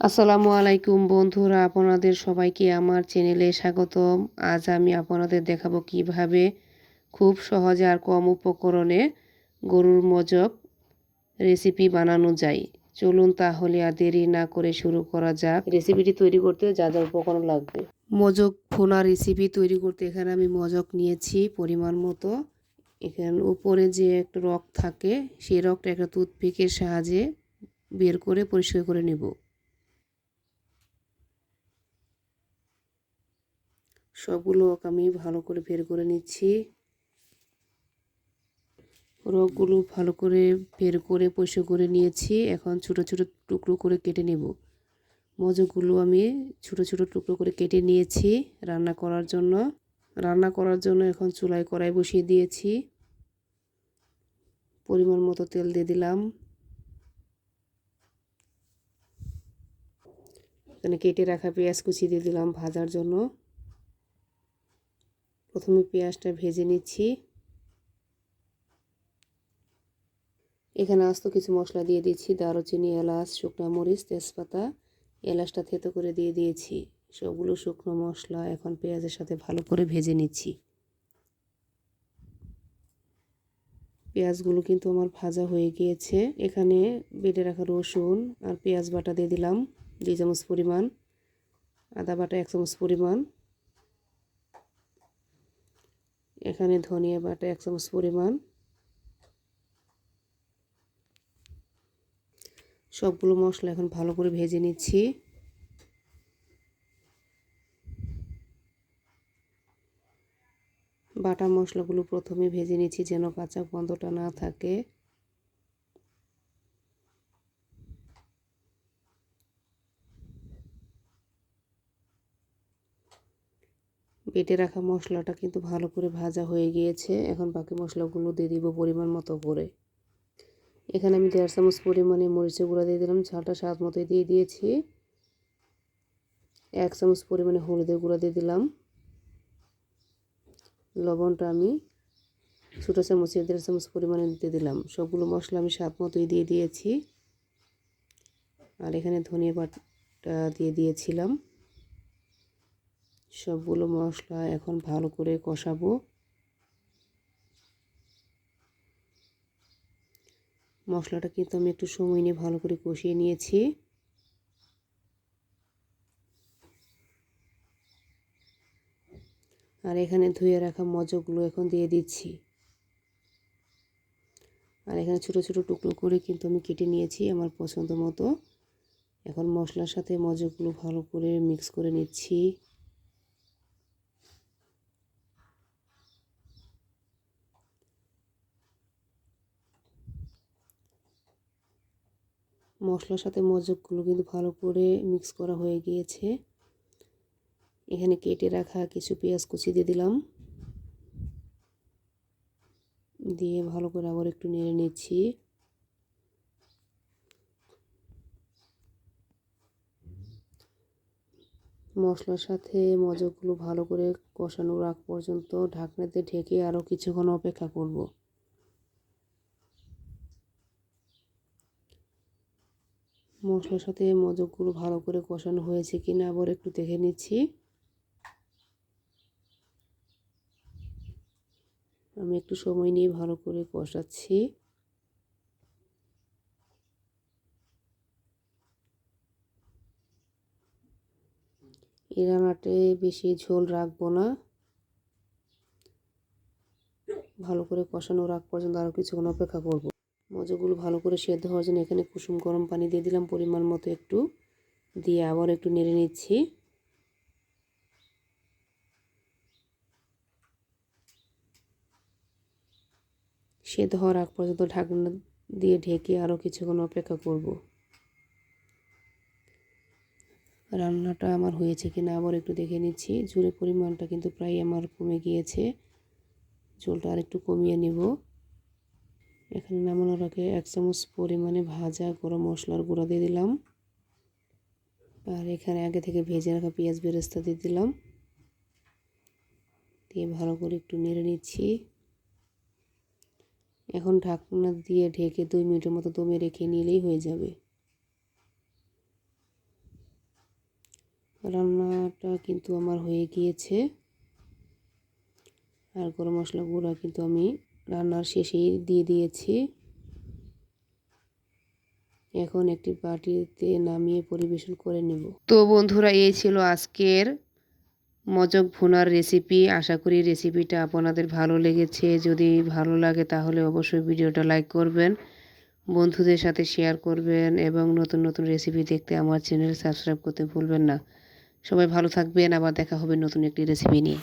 আসসালামু আলাইকুম বন্ধুরা, আপনাদের সবাইকে আমার চ্যানেলে স্বাগতম। আজ আমি আপনাদের দেখাবো কিভাবে খুব সহজে আর কম উপকরণে গরুর মজক রেসিপি বানানো যায়। চলুন তাহলে আর দেরি না করে শুরু করা যাক। রেসিপিটি তৈরি করতে যা যা উপকরণ লাগবে। মজক ভুনা রেসিপি তৈরি করতে এখানে আমি মজক নিয়েছি পরিমাণ মতো। এখানে উপরে যে একটা রক থাকে সেই রকটা একটা টুথপিকের সাহায্যে বের করে পরিষ্কার করে নেব। সবগুলো আমি ভালো করে বের করে নিচ্ছি। রগগুলো ভালো করে বের করে পরিষ্কার করে নিয়েছি। এখন ছোট ছোট টুকরো করে কেটে নেব। মজগুলো আমি ছোট ছোট টুকরো করে কেটে নিয়েছি রান্না করার জন্য এখন চুলায় কড়াই বসিয়ে দিয়েছি। পরিমাণ মতো তেল দিয়ে দিলাম। এখানে কেটে রাখা পেঁয়াজ কুচি দিয়ে দিলাম ভাজার জন্য। প্রথমে পেঁয়াজটা ভেজে নিচ্ছি। এখানে আস্ত কিছু মশলা দিয়ে দিচ্ছি, দারুচিনি, এলাচ, শুকনো মরিচ, তেজপাতা। এলাচটা থেতো করে দিয়ে দিয়েছি। সবগুলো শুকনো মশলা এখন পেঁয়াজের সাথে ভালো করে ভেজে নিচ্ছি। পেঁয়াজগুলো কিন্তু আমার ভাজা হয়ে গিয়েছে। এখানে বেটে রাখা রসুন আর পেঁয়াজ বাটা দিয়ে দিলাম 2 চামচ পরিমাণ, আদা বাটা 1 চামচ পরিমাণ, এখানে ধনিয়া বাটা 1 চামচ পরিমাণ। সবগুলো মশলা এখন ভালো করে ভেজে নিচ্ছি। বাটা মশলাগুলো প্রথমে ভেজে নিচ্ছি যেন কাঁচা গন্ধটা না থাকে। বেটে রাখা মশলাটা কিন্তু ভালো করে ভাজা হয়ে গিয়েছে। এখন বাকি মশলাগুলো দিয়ে দিব পরিমাণ মতো করে। এখানে আমি 1.5 চামচ পরিমাণে মরিচের গুঁড়া দিয়ে দিলাম, ঝালটা স্বাদ মতোই দিয়ে দিয়েছি। 1 চামচ পরিমাণে হলুদের গুঁড়া দিয়ে দিলাম। লবণটা আমি ছোটো চামচে 1.5 চামচ পরিমাণে দিতে দিলাম। সবগুলো মশলা আমি স্বাদ মতোই দিয়ে দিয়েছি। আর এখানে ধনিয়া বাটা দিয়ে দিয়েছিলাম। সবগুলো মশলা এখন ভালো করে কষাবো। মশলাটা কিন্তু আমি একটু সময় নিয়ে ভালো করে কষিয়ে নিয়েছি। আর এখানে ধুয়ে রাখা মজগুলো এখন দিয়ে দিচ্ছি। আর এখানে ছোট ছোট টুকরো করে কিন্তু আমি কেটে নিয়েছি আমার পছন্দ মতো। এখন মশলার সাথে মজগুলো ভালো করে মিক্স করে নিচ্ছি। মশলার সাথে মজগুলো কিন্তু ভালো করে মিক্স করা হয়ে গিয়েছে। এখানে কেটে রাখা কিছু পেঁয়াজ কুচি দিয়ে দিলাম, দিয়ে ভালো করে আবার একটু নেড়ে নিচ্ছি। মশলার সাথে মজগুলো ভালো করে কষানোর আগ পর্যন্ত ঢাকনাতে ঢেকে আরও কিছুক্ষণ অপেক্ষা করব। মশলার সাথে মজগুলো ভালো করে কষানো হয়েছে কিনা আবার একটু দেখে নিচ্ছি। আমি একটু সময় নিয়ে ভালো করে কষাচ্ছি। এই রান্নাতে বেশি ঝোল রাখবো না, ভালো করে কষানোর আগ পর্যন্ত আরও কিছুক্ষণ অপেক্ষা করব। মজগুলো ভালো করে সেদ্ধ হওয়ার জন্য এখানে কুসুম গরম পানি দিয়ে দিলাম পরিমাণ মতো একটু, দিয়ে আবার একটু নেড়ে নিচ্ছি। সেদ্ধ হওয়ার আগ পর্যন্ত ঢাকনা দিয়ে ঢেকে আরও কিছুক্ষণ অপেক্ষা করব। রান্নাটা আমার হয়েছে কিনা আবার একটু দেখে নিচ্ছি। ঝোলের পরিমাণটা কিন্তু প্রায় আমার কমে গিয়েছে, ঝোলটা আর একটু কমিয়ে নেব। এখানে নামানোর আগে 1 চামচ পরিমাণে ভাজা গরম মশলার গুঁড়া দিয়ে দিলাম। আর এখানে আগে থেকে ভেজে রাখা পেঁয়াজ বেরেস্তা দিয়ে দিলাম, দিয়ে ভালো করে একটু নেড়ে নিচ্ছি। এখন ঢাকনা দিয়ে ঢেকে 2 মিনিটের মতো দমে রেখে নিলেই হয়ে যাবে। রান্নাটা কিন্তু আমার হয়ে গিয়েছে। আর গরম মশলা গুঁড়া কিন্তু আমি রান্নার শেষেই দিয়ে দিয়েছি। এখন একটি বাটিতে নামিয়ে পরিবেশন করে নেব। তো বন্ধুরা, এই ছিল আজকের মজক ভুনার রেসিপি। আশা করি রেসিপিটা আপনাদের ভালো লেগেছে। যদি ভালো লাগে তাহলে অবশ্যই ভিডিওটা লাইক করবেন, বন্ধুদের সাথে শেয়ার করবেন এবং নতুন নতুন রেসিপি দেখতে আমার চ্যানেল সাবস্ক্রাইব করতে ভুলবেন না। সবাই ভালো থাকবেন, আবার দেখা হবে নতুন একটি রেসিপি নিয়ে।